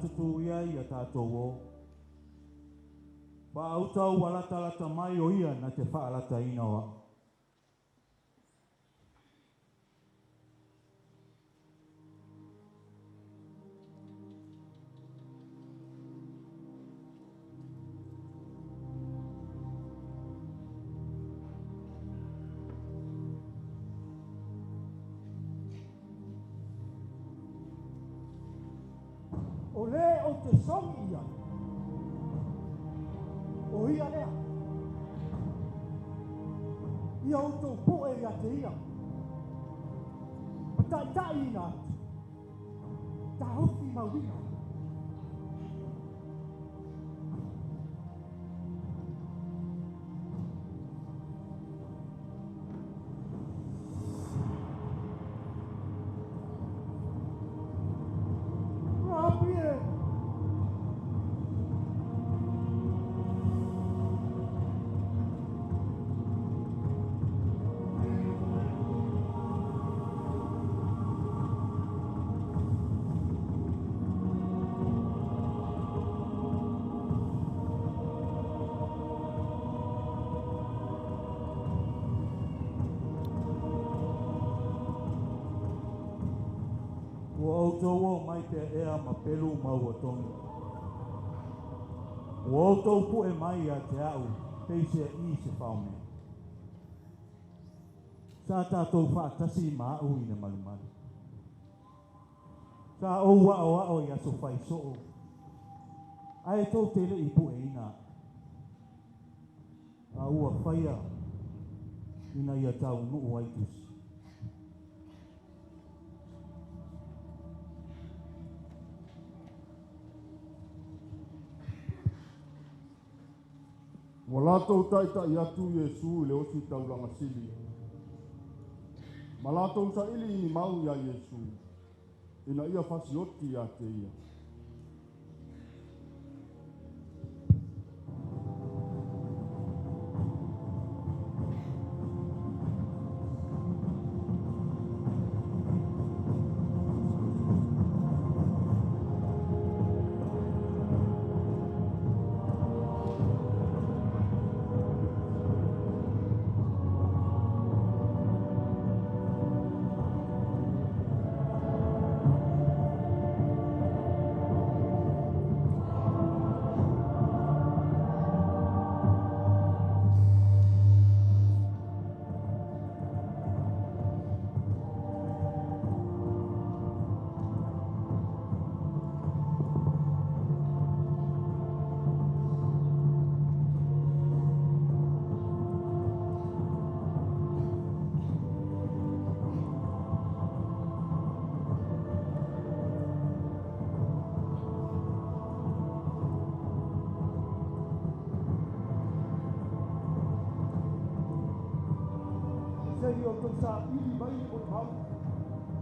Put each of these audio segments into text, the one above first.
tutu ia ia tātou o. Whautau walata mai o ia na te whaalata ina wa. O le o te songi ia. O ia lea. Ia o tō poe ia te ia. Tai ina. Ta hoki mawina. Tō mai te ea ma pelu mau atongi. O tō pu e mai a te au, peise I se whaume. Sa tātou whaatasi ma au I na malumari. Sa o wao I aso whai soo. Ai tō tele I pu e ina. A ua whaia ina ia tau nuu aitusi. Wa lātou tai atu Iesu le osi tauranga sili. Ma lātou sa ili ni mau ia Iesu. Ina ia whasioti a te ia. Sei o tō sa ili mai o te mau.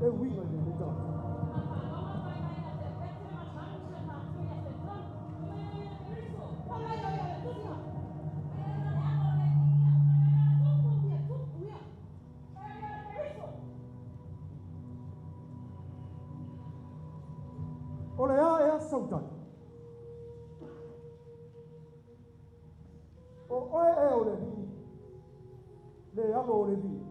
E winga ni me tau. O le a ea sautaki. O oe e o le ni. Le alo o le ni.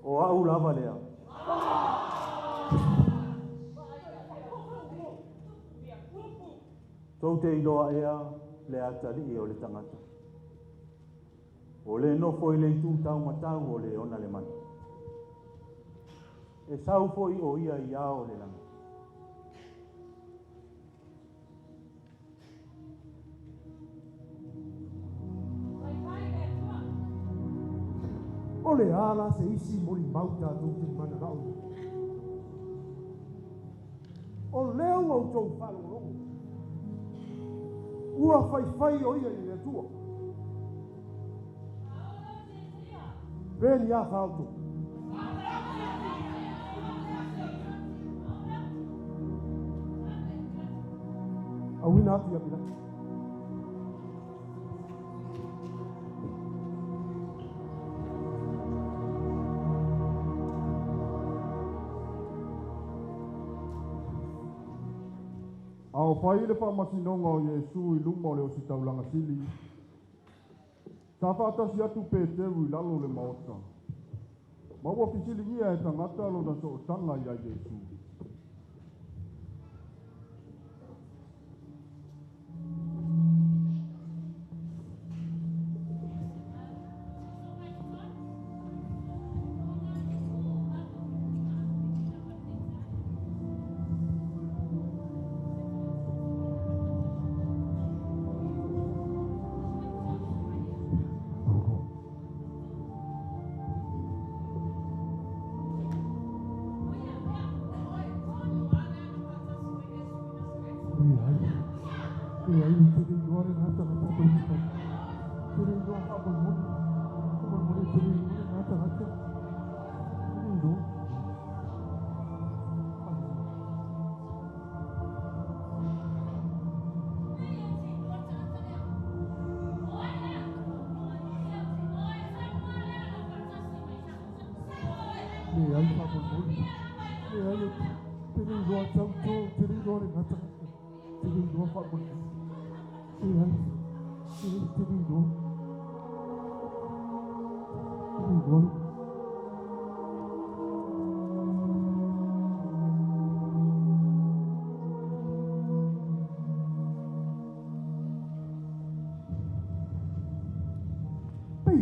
O au lava lea. Tau te iloa ea le atari o le tangata. O le nofo I le tu tau matau o le ona le mani. E sau foi o ia ia o le langa. O le ala se isi moli mauta tu te mana rau. O leo au tau whalo rongo. Ua whai o ia I le tua. Veni a whautu. Awina atu ia pila. Ao whai le whamasinonga o Iesu I luma o le o si taulanga sili. Sa whaatasi atu Peteru I lalo le maota. Maua pisili ngia e tangata lo na so tanga I a Iesu.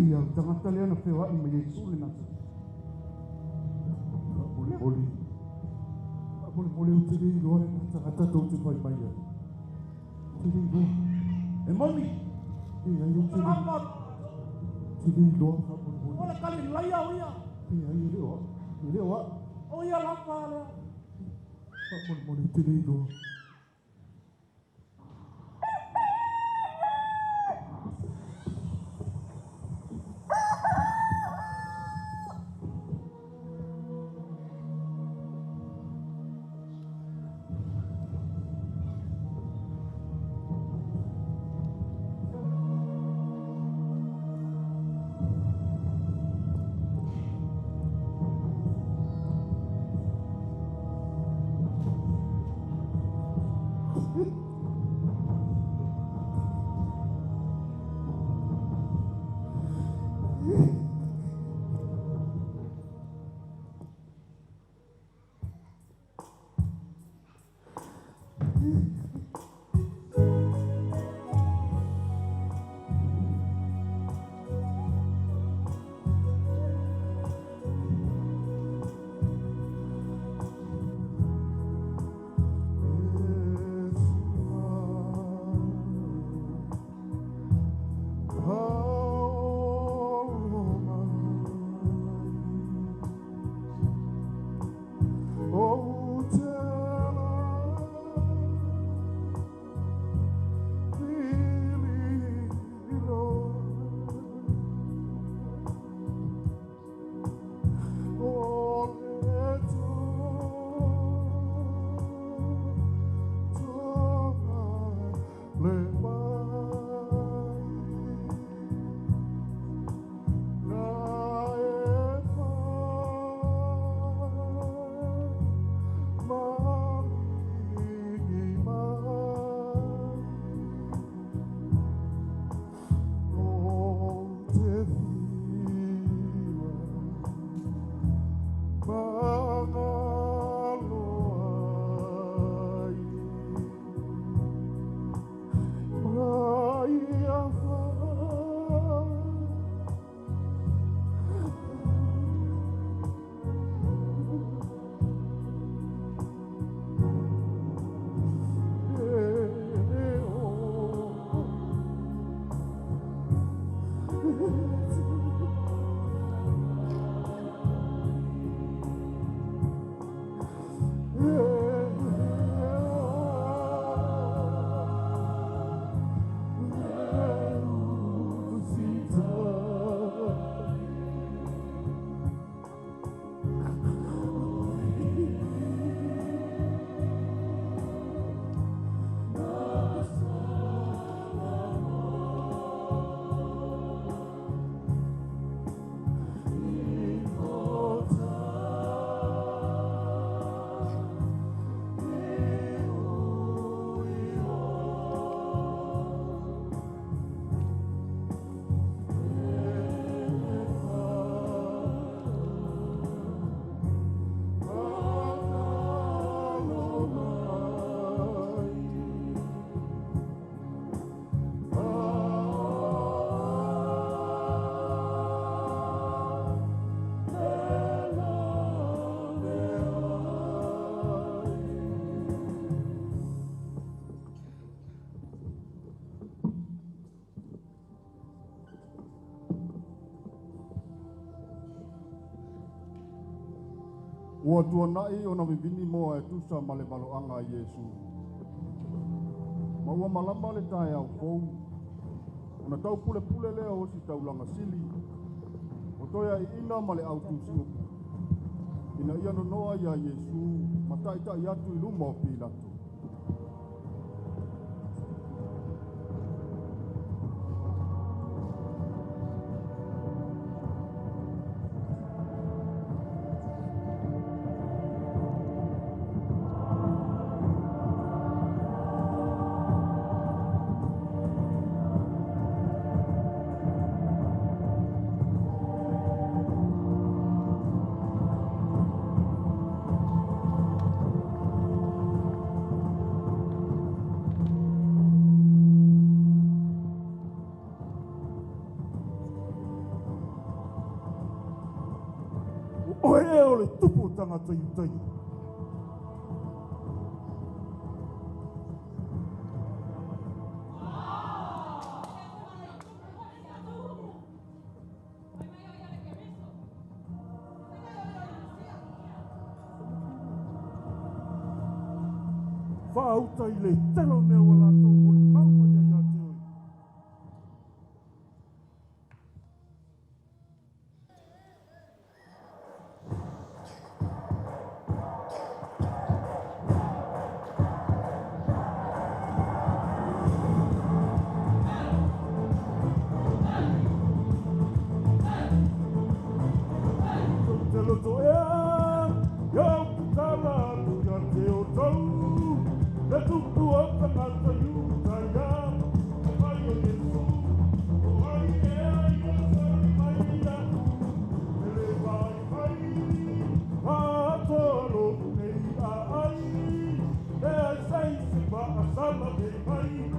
Yang jangan kalian fewa ini Yesus ni nasi. Boleh uciri luar nasa kata tu uciri bayar. Uciri luar. Emoni. Yang uciri. Uciri luar. Boleh kali layar ya. Ini luar. Ini luar. Oh ya lapa lah. Boleh uciri luar. Ua tuanai o na vivini moa e tusa ma le valoanga Iesu. Ma ua malama le tae au fou. O na tau pule pule lea o si taulanga sili. O toia i ina ma le au tusi upu. Ina ia no noa ia Iesu, ma taita i atu i luma o Pilato. Oe e o le tupu tangata i tai. Whaauta i le telo nea wala tau o le maua ia ia te oi. Loto ea, iau kitala atu ia te o tau. Le tupu o tangata iuta ia, mai o Yesu. O ai ea ia sari mai ia, ele vai, atolo nei a ai. E ai sei se va a sala de mai.